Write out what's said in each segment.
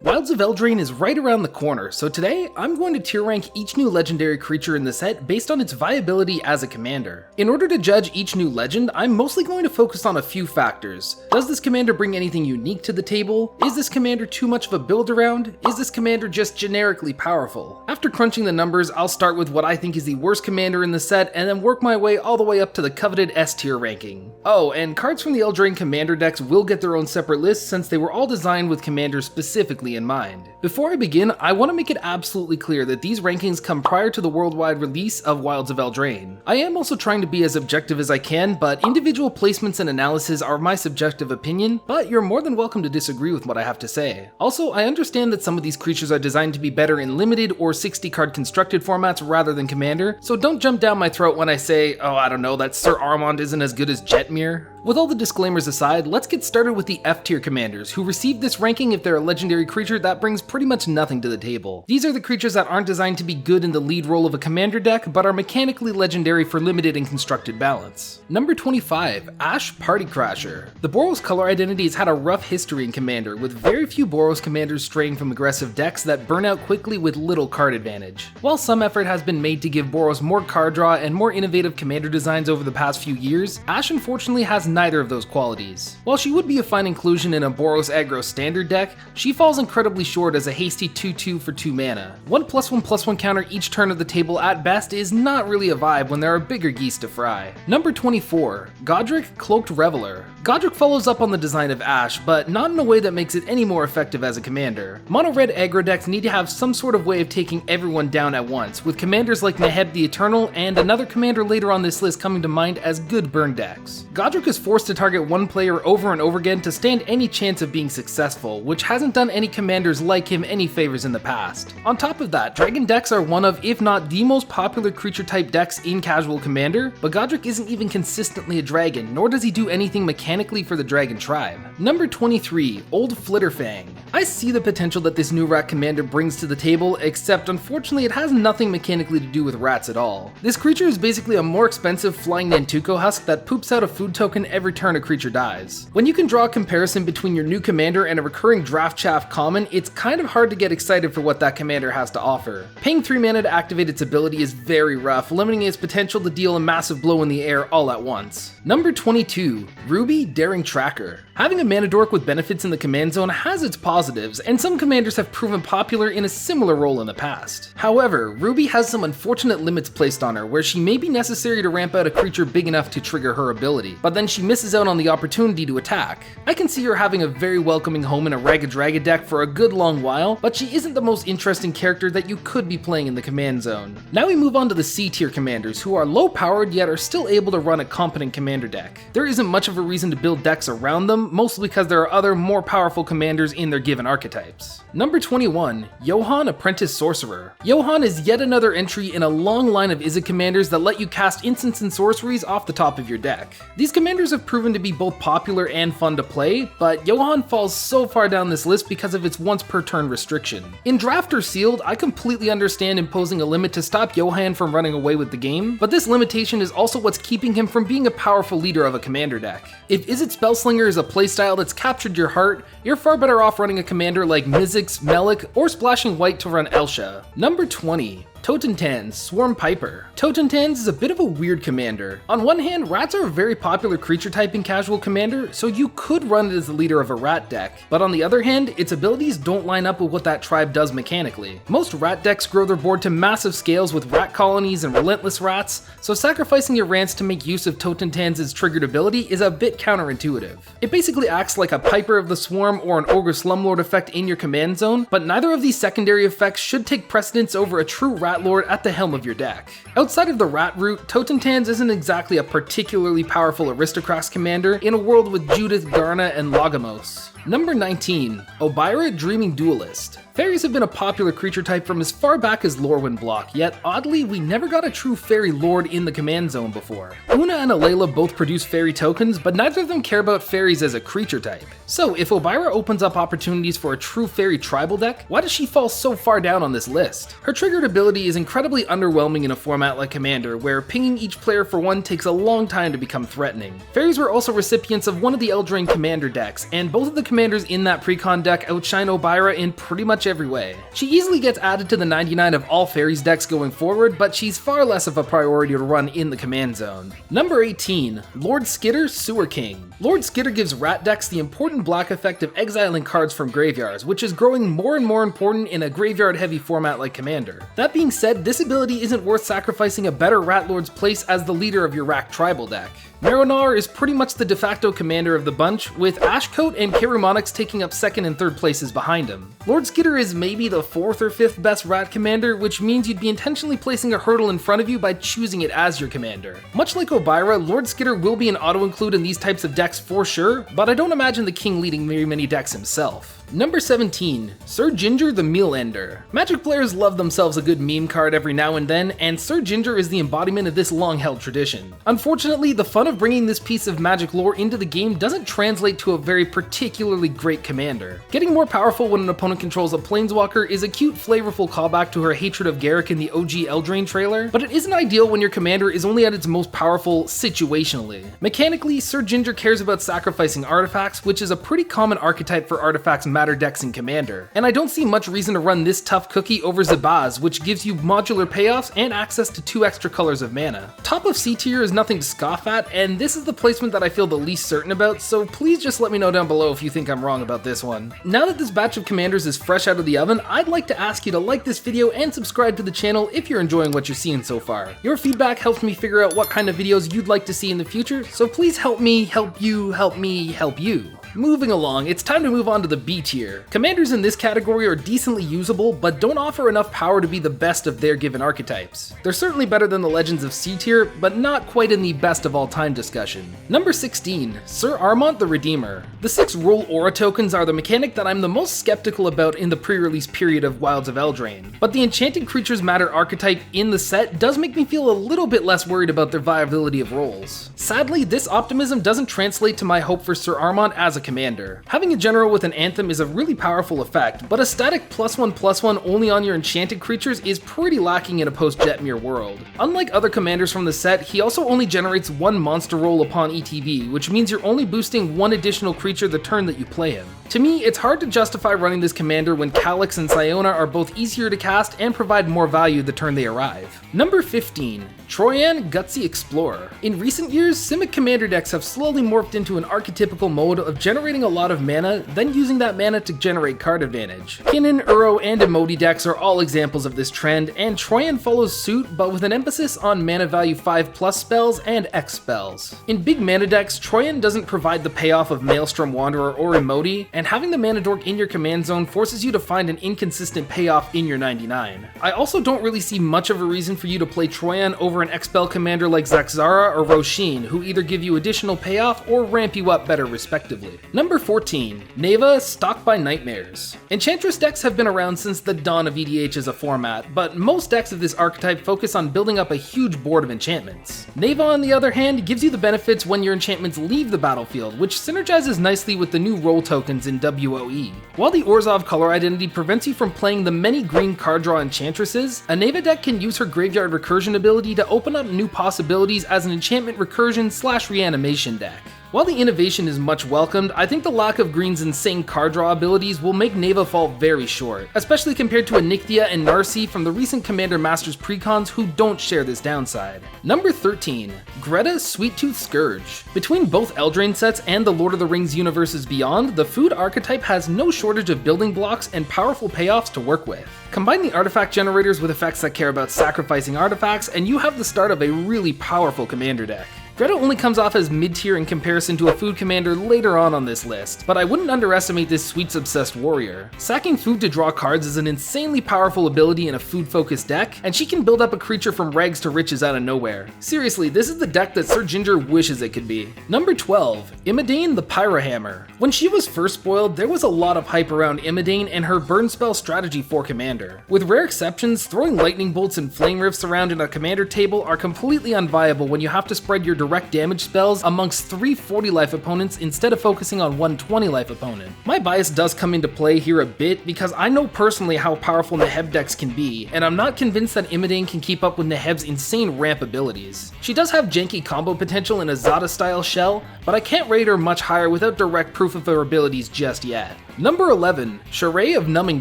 Wilds of Eldraine is right around the corner, so today I'm going to tier rank each new legendary creature in the set based on its viability as a commander. In order to judge each new legend, I'm mostly going to focus on a few factors. Does this commander bring anything unique to the table? Is this commander too much of a build around? Is this commander just generically powerful? After crunching the numbers, I'll start with what I think is the worst commander in the set and then work my way all the way up to the coveted S tier ranking. Oh, and cards from the Eldraine commander decks will get their own separate lists since they were all designed with commanders specifically in mind. Before I begin, I want to make it absolutely clear that these rankings come prior to the worldwide release of Wilds of Eldraine. I am also trying to be as objective as I can, but individual placements and analysis are my subjective opinion, but you're more than welcome to disagree with what I have to say. Also, I understand that some of these creatures are designed to be better in limited or 60 card constructed formats rather than commander, so don't jump down my throat when I say, oh I don't know, that Sir Armand isn't as good as Jetmir. With all the disclaimers aside, let's get started with the F tier commanders, who receive this ranking if they're a legendary creature that brings pretty much nothing to the table. These are the creatures that aren't designed to be good in the lead role of a commander deck, but are mechanically legendary for limited and constructed balance. Number 25, Ash Party Crasher. The Boros color identity has had a rough history in Commander, with very few Boros commanders straying from aggressive decks that burn out quickly with little card advantage. While some effort has been made to give Boros more card draw and more innovative commander designs over the past few years, Ash unfortunately has neither of those qualities. While she would be a fine inclusion in a Boros aggro standard deck, she falls incredibly short as a hasty 2/2 for 2 mana. 1+1/+1 counter each turn of the table at best is not really a vibe when there are bigger geese to fry. Number 24, Godric Cloaked Reveler. Godric follows up on the design of Ash, but not in a way that makes it any more effective as a commander. Mono red aggro decks need to have some sort of way of taking everyone down at once, with commanders like Neheb the Eternal and another commander later on this list coming to mind as good burn decks. Godric is forced to target one player over and over again to stand any chance of being successful, which hasn't done any commanders like him any favors in the past. On top of that, dragon decks are one of, if not the most popular creature type decks in casual commander, but Godric isn't even consistently a dragon, nor does he do anything mechanically for the dragon tribe. Number 23, Old Flitterfang. I see the potential that this new rat commander brings to the table, except unfortunately it has nothing mechanically to do with rats at all. This creature is basically a more expensive flying Nantuko husk that poops out a food token every turn a creature dies. When you can draw a comparison between your new commander and a recurring draft chaff common, it's kind of hard to get excited for what that commander has to offer. Paying 3 mana to activate its ability is very rough, limiting its potential to deal a massive blow in the air all at once. Number 22, Ruby Daring Tracker. Having a mana dork with benefits in the command zone has its positives, and some commanders have proven popular in a similar role in the past. However, Ruby has some unfortunate limits placed on her, where she may be necessary to ramp out a creature big enough to trigger her ability, but then she misses out on the opportunity to attack. I can see her having a very welcoming home in a Ragged Dragon deck for a good long while, but she isn't the most interesting character that you could be playing in the command zone. Now we move on to the C tier commanders, who are low powered yet are still able to run a competent commander deck. There isn't much of a reason to build decks around them, mostly because there are other more powerful commanders in their given archetypes. Number 21, Johann Apprentice Sorcerer. Johann is yet another entry in a long line of Izzet commanders that let you cast instants and sorceries off the top of your deck. These commanders have proven to be both popular and fun to play, but Johann falls so far down this list because of its once per turn restriction. In draft or sealed, I completely understand imposing a limit to stop Johann from running away with the game, but this limitation is also what's keeping him from being a powerful leader of a commander deck. If Izzet Spellslinger is a playstyle that's captured your heart, you're far better off running a commander like Mizzix, Melik, or splashing white to run Elsha. Number 20, Totentanz Swarm Piper. Totentanz is a bit of a weird commander. On one hand, rats are a very popular creature type in casual commander, so you could run it as the leader of a rat deck. But on the other hand, its abilities don't line up with what that tribe does mechanically. Most rat decks grow their board to massive scales with rat colonies and relentless rats, so sacrificing your rants to make use of Totentanz's triggered ability is a bit counterintuitive. It basically acts like a Piper of the Swarm or an Ogre Slumlord effect in your command zone, but neither of these secondary effects should take precedence over a true rat lord at the helm of your deck. Outside of the rat route, Totentanz isn't exactly a particularly powerful Aristocrats commander in a world with Judith, Garna, and Logamos. Number 19, Obira Dreaming Duelist. Fairies have been a popular creature type from as far back as Lorwyn block, yet oddly, we never got a true fairy lord in the command zone before. Una and Alayla both produce fairy tokens, but neither of them care about fairies as a creature type. So if Obira opens up opportunities for a true fairy tribal deck, why does she fall so far down on this list? Her triggered ability is incredibly underwhelming in a format like Commander, where pinging each player for one takes a long time to become threatening. Fairies were also recipients of one of the Eldraine commander decks, and both of the commanders in that precon deck outshine Obira in pretty much every way. She easily gets added to the 99 of all fairies decks going forward, but she's far less of a priority to run in the command zone. Number 18, Lord Skitter, Sewer King. Lord Skitter gives rat decks the important black effect of exiling cards from graveyards, which is growing more and more important in a graveyard-heavy format like Commander. That being said, this ability isn't worth sacrificing a better Rat Lord's place as the leader of your Rack tribal deck. Marronar is pretty much the de facto commander of the bunch, with Ashcoat and Karumonix taking up second and third places behind him. Lord Skitter is maybe the 4th or 5th best rat commander, which means you'd be intentionally placing a hurdle in front of you by choosing it as your commander. Much like Obira, Lord Skitter will be an auto-include in these types of decks for sure, but I don't imagine the king leading very many decks himself. Number 17, Sir Ginger the Meal Ender. Magic players love themselves a good meme card every now and then, and Sir Ginger is the embodiment of this long-held tradition. Unfortunately, the fun of bringing this piece of Magic lore into the game doesn't translate to a very particularly great commander. Getting more powerful when an opponent controls a Planeswalker is a cute, flavorful callback to her hatred of Garruk in the OG Eldraine trailer, but it isn't ideal when your commander is only at its most powerful situationally. Mechanically, Sir Ginger cares about sacrificing artifacts, which is a pretty common archetype for artifacts matter decks in Commander, and I don't see much reason to run this tough cookie over Zabaz, which gives you modular payoffs and access to 2 extra colors of mana. Top of C tier is nothing to scoff at, and this is the placement that I feel the least certain about, so please just let me know down below if you think I'm wrong about this one. Now that this batch of commanders is fresh out of the oven, I'd like to ask you to like this video and subscribe to the channel if you're enjoying what you're seeing so far. Your feedback helps me figure out what kind of videos you'd like to see in the future, so please help me help you help me help you. Moving along, it's time to move on to the B tier. Commanders in this category are decently usable, but don't offer enough power to be the best of their given archetypes. They're certainly better than the legends of C tier, but not quite in the best of all time discussion. Number 16, Sir Armont the Redeemer. The 6 roll aura tokens are the mechanic that I'm the most skeptical about in the pre-release period of Wilds of Eldraine, but the enchanted creatures matter archetype in the set does make me feel a little bit less worried about their viability of rolls. Sadly, this optimism doesn't translate to my hope for Sir Armont as a commander. Having a general with an anthem is a really powerful effect, but a static +1/+1 only on your enchanted creatures is pretty lacking in a post-Jetmir world. Unlike other commanders from the set, he also only generates 1 monster roll upon ETB, which means you're only boosting 1 additional creature the turn that you play him. To me, it's hard to justify running this commander when Calyx and Siona are both easier to cast and provide more value the turn they arrive. Number 15, Troyan Gutsy Explorer. In recent years, Simic commander decks have slowly morphed into an archetypical mode of generating a lot of mana, then using that mana to generate card advantage. Kinnan, Uro, and Emoti decks are all examples of this trend, and Troyan follows suit, but with an emphasis on mana value 5+ spells and X spells. In big mana decks, Troyan doesn't provide the payoff of Maelstrom Wanderer or Emoti, and having the mana dork in your command zone forces you to find an inconsistent payoff in your 99. I also don't really see much of a reason for you to play Troyan over an X-Spell commander like Zaxara or Roshin, who either give you additional payoff or ramp you up better respectively. Number 14, Neva, Stalked by Nightmares. Enchantress decks have been around since the dawn of EDH as a format, but most decks of this archetype focus on building up a huge board of enchantments. Neva, on the other hand, gives you the benefits when your enchantments leave the battlefield, which synergizes nicely with the new roll tokens in WoE. While the Orzhov color identity prevents you from playing the many green card draw enchantresses, a Neva deck can use her graveyard recursion ability to open up new possibilities as an enchantment recursion/reanimation deck. While the innovation is much welcomed, I think the lack of green's insane card draw abilities will make Neva fall very short, especially compared to Onyxia and Narcy from the recent Commander Masters precons who don't share this downside. Number 13, Greta Sweet-Tooth Scourge. Between both Eldraine sets and the Lord of the Rings universes beyond, the food archetype has no shortage of building blocks and powerful payoffs to work with. Combine the artifact generators with effects that care about sacrificing artifacts, and you have the start of a really powerful commander deck. Greta only comes off as mid-tier in comparison to a food commander later on this list, but I wouldn't underestimate this sweets-obsessed warrior. Sacking food to draw cards is an insanely powerful ability in a food-focused deck, and she can build up a creature from rags to riches out of nowhere. Seriously, this is the deck that Sir Ginger wishes it could be. Number 12, Imodane the Pyrohammer. When she was first spoiled, there was a lot of hype around Imodane and her burn spell strategy for commander. With rare exceptions, throwing lightning bolts and flame rifts around in a commander table are completely unviable when you have to spread your direct damage spells amongst 3 40-life opponents instead of focusing on one 20-life opponent. My bias does come into play here a bit because I know personally how powerful Neheb decks can be, and I'm not convinced that Imidane can keep up with Neheb's insane ramp abilities. She does have janky combo potential in a Zada-style shell, but I can't rate her much higher without direct proof of her abilities just yet. Number 11, Charade of Numbing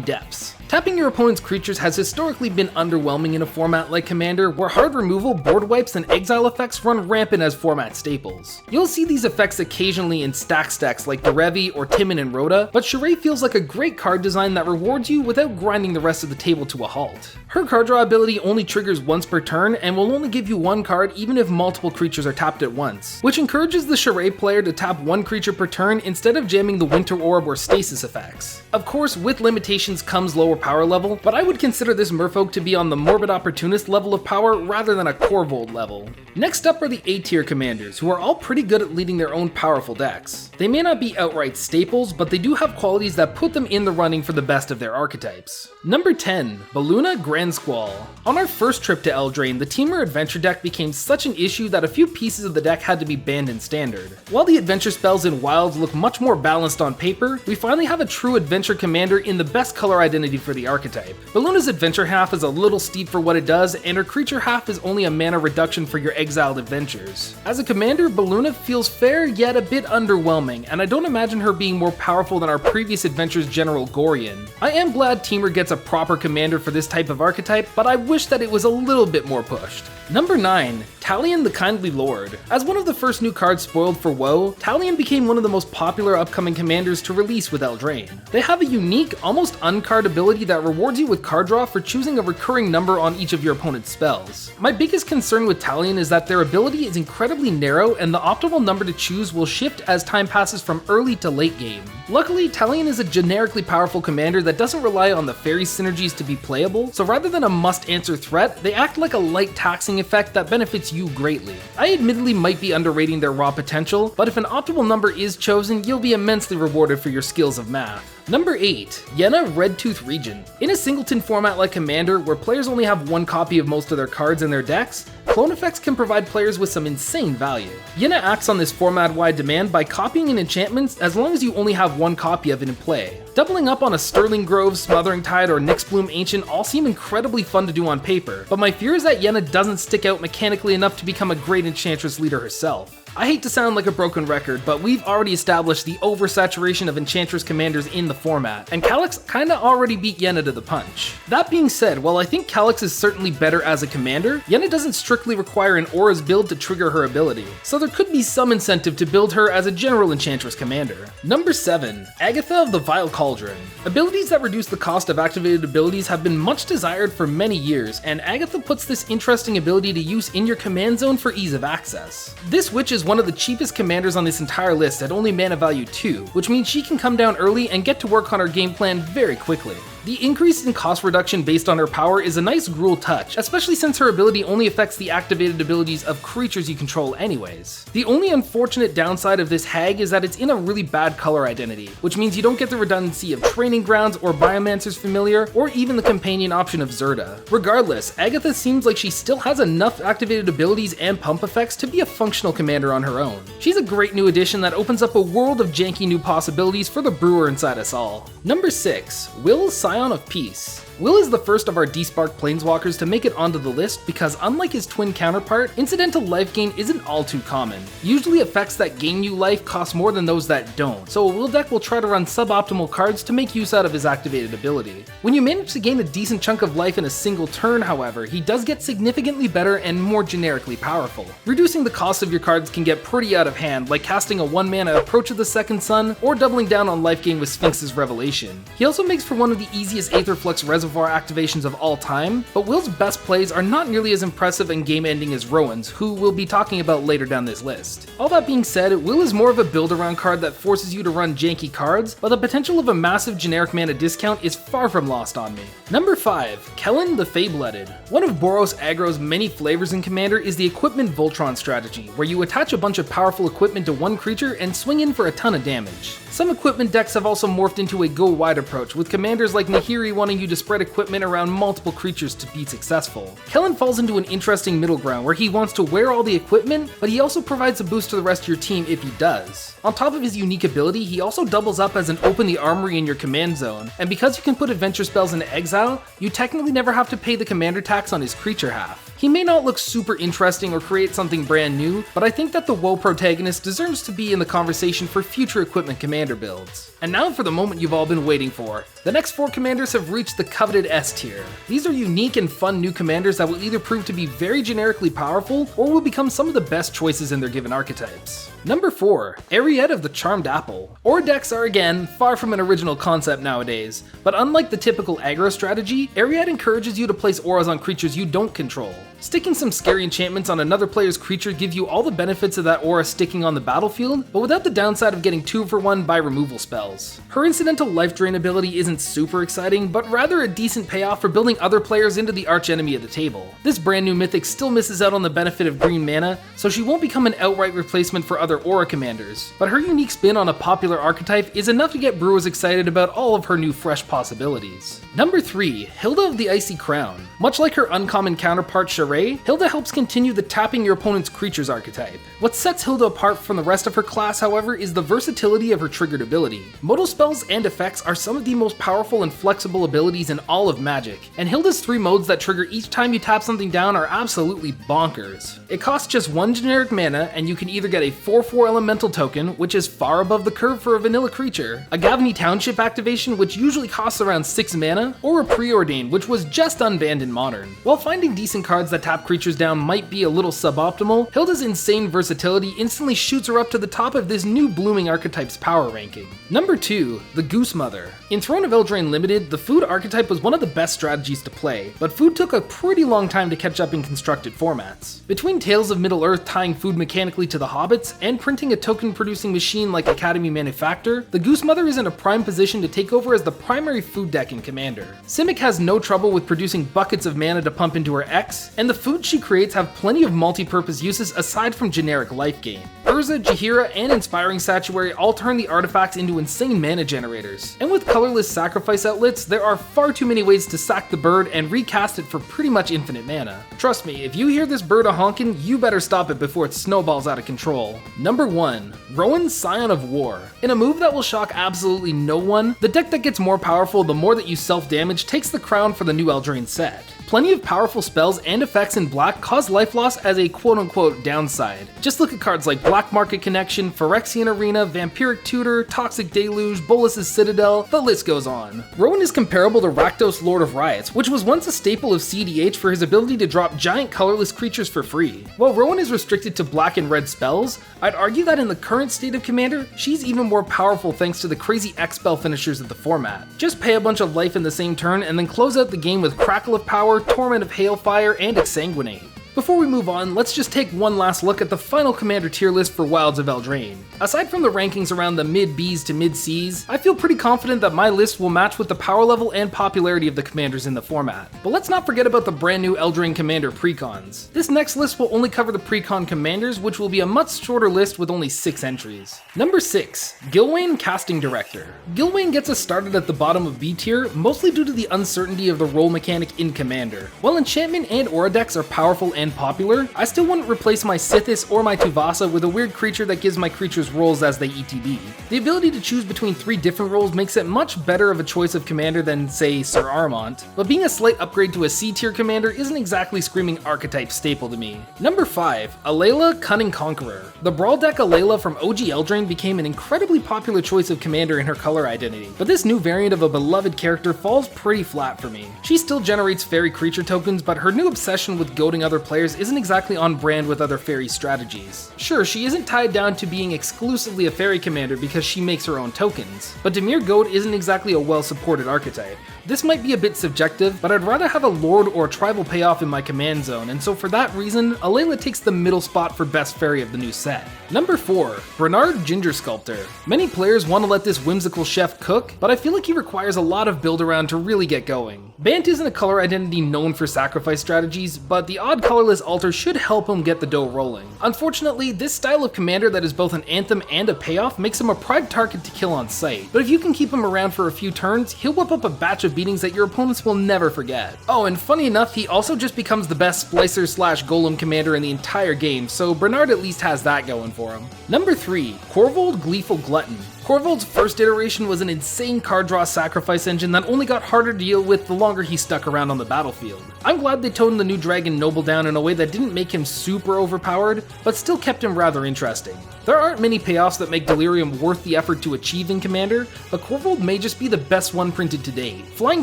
Depths. Tapping your opponent's creatures has historically been underwhelming in a format like Commander, where hard removal, board wipes, and exile effects run rampant as format staples. You'll see these effects occasionally in stacks like Derevi or Timon and Rhoda, but Charade feels like a great card design that rewards you without grinding the rest of the table to a halt. Her card draw ability only triggers once per turn and will only give you one card even if multiple creatures are tapped at once, which encourages the Charade player to tap one creature per turn instead of jamming the Winter Orb or Stasis effects. Of course, with limitations comes lower power level, but I would consider this merfolk to be on the Morbid Opportunist level of power rather than a Corvold level. Next up are the A-tier commanders, who are all pretty good at leading their own powerful decks. They may not be outright staples, but they do have qualities that put them in the running for the best of their archetypes. Number 10, Baluna Grand Squall. On our first trip to Eldraine, the Temur Adventure deck became such an issue that a few pieces of the deck had to be banned in Standard. While the adventure spells in Wilds look much more balanced on paper, we finally have a true adventure commander in the best color identity for the archetype. Baluna's adventure half is a little steep for what it does, and her creature half is only a mana reduction for your exiled adventures. As a commander, Baluna feels fair yet a bit underwhelming, and I don't imagine her being more powerful than our previous adventure's General Gorian. I am glad Temur gets a proper commander for this type of archetype, but I wish that it was a little bit more pushed. Number 9, Talion the Kindly Lord. As one of the first new cards spoiled for WoW, Talion became one of the most popular upcoming commanders to release with Eldraine. They have a unique, almost uncard ability that rewards you with card draw for choosing a recurring number on each of your opponent's spells. My biggest concern with Talion is that their ability is incredibly narrow and the optimal number to choose will shift as time passes from early to late game. Luckily, Talion is a generically powerful commander that doesn't rely on the fairy synergies to be playable, so rather than a must-answer threat, they act like a light taxing effect that benefits you greatly. I admittedly might be underrating their raw potential, but if an optimal number is chosen, you'll be immensely rewarded for your skills of math. Number 8, Yenna Redtooth Regent. In a singleton format like Commander, where players only have one copy of most of their cards in their decks, clone effects can provide players with some insane value. Yenna acts on this format-wide demand by copying an enchantment as long as you only have one copy of it in play. Doubling up on a Sterling Grove, Smothering Tide, or Nyxbloom Ancient all seem incredibly fun to do on paper, but my fear is that Yenna doesn't stick out mechanically enough to become a great Enchantress leader herself. I hate to sound like a broken record, but we've already established the oversaturation of Enchantress commanders in the format, and Calyx kinda already beat Yenna to the punch. That being said, while I think Calyx is certainly better as a commander, Yenna doesn't strictly require an Aura's build to trigger her ability, so there could be some incentive to build her as a general Enchantress commander. Number 7, Agatha of the Vile Cauldron. Abilities that reduce the cost of activated abilities have been much desired for many years, and Agatha puts this interesting ability to use in your command zone for ease of access. This witch is one of the cheapest commanders on this entire list at only mana value 2, which means she can come down early and get to work on her game plan very quickly. The increase in cost reduction based on her power is a nice Gruul touch, especially since her ability only affects the activated abilities of creatures you control anyways. The only unfortunate downside of this hag is that it's in a really bad color identity, which means you don't get the redundancy of Training Grounds or Biomancer's Familiar, or even the companion option of Zerda. Regardless, Agatha seems like she still has enough activated abilities and pump effects to be a functional commander on her own. She's a great new addition that opens up a world of janky new possibilities for the brewer inside us all. Number 6, Will Scion of Peace. Will is the first of our Despark Planeswalkers to make it onto the list because unlike his twin counterpart, incidental life gain isn't all too common. Usually effects that gain you life cost more than those that don't, so a Will deck will try to run suboptimal cards to make use out of his activated ability. When you manage to gain a decent chunk of life in a single turn, however, he does get significantly better and more generically powerful. Reducing the cost of your cards can get pretty out of hand, like casting a 1-mana Approach of the Second Sun, or doubling down on life gain with Sphinx's Revelation. He also makes for one of the easiest Aetherflux Reservoir activations of all time, but Will's best plays are not nearly as impressive and game-ending as Rowan's, who we'll be talking about later down this list. All that being said, Will is more of a build-around card that forces you to run janky cards, but the potential of a massive generic mana discount is far from lost on me. Number 5, Kellen the Faeblooded. One of Boros Aggro's many flavors in Commander is the Equipment Voltron strategy, where you attach a bunch of powerful equipment to one creature and swing in for a ton of damage. Some equipment decks have also morphed into a go-wide approach, with commanders like Nahiri wanting you to spread equipment around multiple creatures to be successful. Kellen falls into an interesting middle ground where he wants to wear all the equipment, but he also provides a boost to the rest of your team if he does. On top of his unique ability, he also doubles up as an open the armory in your command zone, and because you can put adventure spells into exile, you technically never have to pay the commander tax on his creature half. He may not look super interesting or create something brand new, but I think that the WoW protagonist deserves to be in the conversation for future equipment commander builds. And now for the moment you've all been waiting for. The next 4 commanders have reached the coveted S tier. These are unique and fun new commanders that will either prove to be very generically powerful, or will become some of the best choices in their given archetypes. Number 4, Ariette of the Charmed Apple. Aura decks are again far from an original concept nowadays, but unlike the typical aggro strategy, Ariette encourages you to place auras on creatures you don't control. Sticking some scary enchantments on another player's creature gives you all the benefits of that aura sticking on the battlefield, but without the downside of getting 2 for 1 by removal spells. Her incidental life drain ability isn't super exciting, but rather a decent payoff for building other players into the archenemy at the table. This brand new mythic still misses out on the benefit of green mana, so she won't become an outright replacement for other aura commanders, but her unique spin on a popular archetype is enough to get brewers excited about all of her new fresh possibilities. Number 3, Hilda of the Icy Crown. Much like her uncommon counterpart Sharae, Hilda helps continue the tapping your opponent's creatures archetype. What sets Hilda apart from the rest of her class, however, is the versatility of her triggered ability. Modal spells and effects are some of the most powerful and flexible abilities in all of Magic, and Hilda's 3 modes that trigger each time you tap something down are absolutely bonkers. It costs just 1 generic mana, and you can either get a 4/4 elemental token, which is far above the curve for a vanilla creature, a Gavany Township activation, which usually costs around 6 mana, or a Preordain, which was just unbanned in Modern. While finding decent cards that tap creatures down might be a little suboptimal, Hilda's insane versatility instantly shoots her up to the top of this new blooming archetype's power ranking. Number 2, the Goose Mother. In Throne of Eldraine Limited, the food archetype was one of the best strategies to play, but food took a pretty long time to catch up in constructed formats. Between Tales of Middle-earth tying food mechanically to the Hobbits, and printing a token-producing machine like Academy Manufactor, the Goose Mother is in a prime position to take over as the primary food deck in Commander. Simic has no trouble with producing buckets of mana to pump into her X, and the foods she creates have plenty of multi-purpose uses aside from generic life gain. Urza, Jaheira, and Inspiring Statuary all turn the artifacts into insane mana generators, and with colorless sacrifice outlets, there are far too many ways to sack the bird and recast it for pretty much infinite mana. Trust me, if you hear this bird a-honkin', you better stop it before it snowballs out of control. Number 1, Rowan, Scion of War. In a move that will shock absolutely no one, the deck that gets more powerful the more that you self-damage takes the crown for the new Eldraine set. Plenty of powerful spells and effects in black cause life loss as a quote-unquote downside. Just look at cards like Black Market Connection, Phyrexian Arena, Vampiric Tutor, Toxic Deluge, Bolas's Citadel, the list goes on. Rowan is comparable to Rakdos, Lord of Riots, which was once a staple of CDH for his ability to drop giant colorless creatures for free. While Rowan is restricted to black and red spells, I'd argue that in the current state of Commander, she's even more powerful thanks to the crazy X-spell finishers of the format. Just pay a bunch of life in the same turn and then close out the game with Crackle of Power, Torment of Hailfire, and Exsanguinate. Before we move on, let's just take one last look at the final Commander tier list for Wilds of Eldraine. Aside from the rankings around the mid-Bs to mid-Cs, I feel pretty confident that my list will match with the power level and popularity of the commanders in the format. But let's not forget about the brand new Eldraine Commander precons. This next list will only cover the precon commanders, which will be a much shorter list with only 6 entries. Number 6, Gilwain, Casting Director. Gilwain gets us started at the bottom of B tier, mostly due to the uncertainty of the role mechanic in Commander. While enchantment and aura decks are powerful and popular, I still wouldn't replace my Sithis or my Tuvasa with a weird creature that gives my creatures rolls as they ETB. The ability to choose between 3 different roles makes it much better of a choice of commander than, say, Sir Armont, but being a slight upgrade to a C tier commander isn't exactly screaming archetype staple to me. Number 5, Alayla, Cunning Conqueror. The Brawl deck Alayla from OG Eldraine became an incredibly popular choice of commander in her color identity, but this new variant of a beloved character falls pretty flat for me. She still generates fairy creature tokens, but her new obsession with goading other players isn't exactly on brand with other fairy strategies. Sure, she isn't tied down to being exclusively a fairy commander because she makes her own tokens, but Dimir Goad isn't exactly a well-supported archetype. This might be a bit subjective, but I'd rather have a lord or a tribal payoff in my command zone, and so for that reason, Alayla takes the middle spot for best fairy of the new set. Number 4, Bernard, Ginger Sculptor. Many players want to let this whimsical chef cook, but I feel like he requires a lot of build around to really get going. Bant isn't a color identity known for sacrifice strategies, but the odd colorless altar should help him get the dough rolling. Unfortunately, this style of commander that is both an anthem and a payoff makes him a prime target to kill on sight, but if you can keep him around for a few turns, he'll whip up a batch of beatings that your opponents will never forget. Oh, and funny enough, he also just becomes the best splicer slash golem commander in the entire game, so Bernard at least has that going for him. Number 3, Korvold Gleeful Glutton. Korvold's first iteration was an insane card draw sacrifice engine that only got harder to deal with the longer he stuck around on the battlefield. I'm glad they toned the new Dragon Noble down in a way that didn't make him super overpowered, but still kept him rather interesting. There aren't many payoffs that make Delirium worth the effort to achieve in Commander, but Korvold may just be the best one printed to date. Flying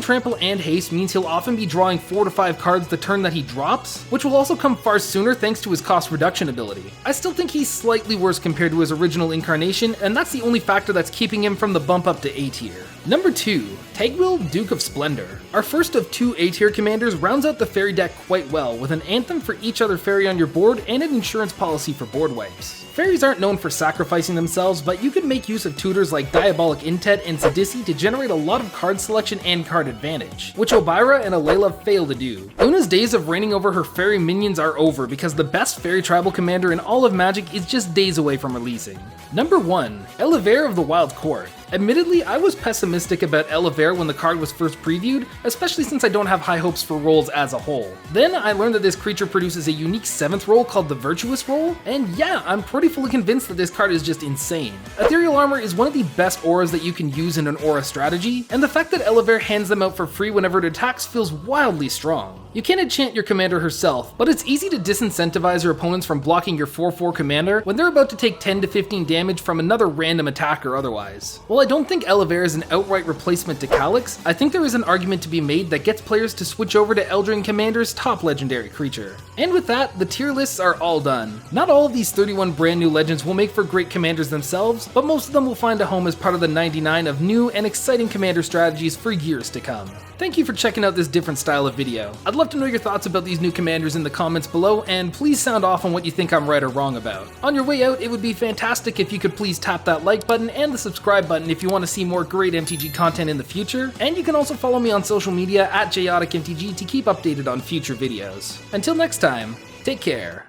Trample and Haste means he'll often be drawing 4 to 5 cards the turn that he drops, which will also come far sooner thanks to his cost reduction ability. I still think he's slightly worse compared to his original incarnation, and that's the only factor that's keeping him from the bump up to A tier. Number 2, Tegwil, Duke of Splendor. Our first of 2 A-tier commanders rounds out the fairy deck quite well, with an anthem for each other fairy on your board and an insurance policy for board wipes. Fairies aren't known for sacrificing themselves, but you can make use of tutors like Diabolic Intet and Sidisi to generate a lot of card selection and card advantage, which Obira and Alayla fail to do. Una's days of reigning over her fairy minions are over because the best fairy tribal commander in all of Magic is just days away from releasing. Number 1, Elevare of the Wild Court. Admittedly, I was pessimistic about Elevare when the card was first previewed, especially since I don't have high hopes for rolls as a whole. Then I learned that this creature produces a unique 7th roll called the Virtuous Roll, and yeah, I'm pretty fully convinced that this card is just insane. Ethereal Armor is one of the best auras that you can use in an aura strategy, and the fact that Elevare hands them out for free whenever it attacks feels wildly strong. You can enchant your commander herself, but it's easy to disincentivize your opponents from blocking your 4/4 commander when they're about to take 10 to 15 damage from another random attack or otherwise. While I don't think Elevare is an outright replacement to Calyx, I think there is an argument to be made that gets players to switch over to Eldraine Commander's top legendary creature. And with that, the tier lists are all done. Not all of these 31 brand new legends will make for great commanders themselves, but most of them will find a home as part of the 99 of new and exciting commander strategies for years to come. Thank you for checking out this different style of video. I'd love to know your thoughts about these new commanders in the comments below, and please sound off on what you think I'm right or wrong about. On your way out, it would be fantastic if you could please tap that like button and the subscribe button if you want to see more great MTG content in the future, and you can also follow me on social media at JayoticMTG to keep updated on future videos. Until next time, take care.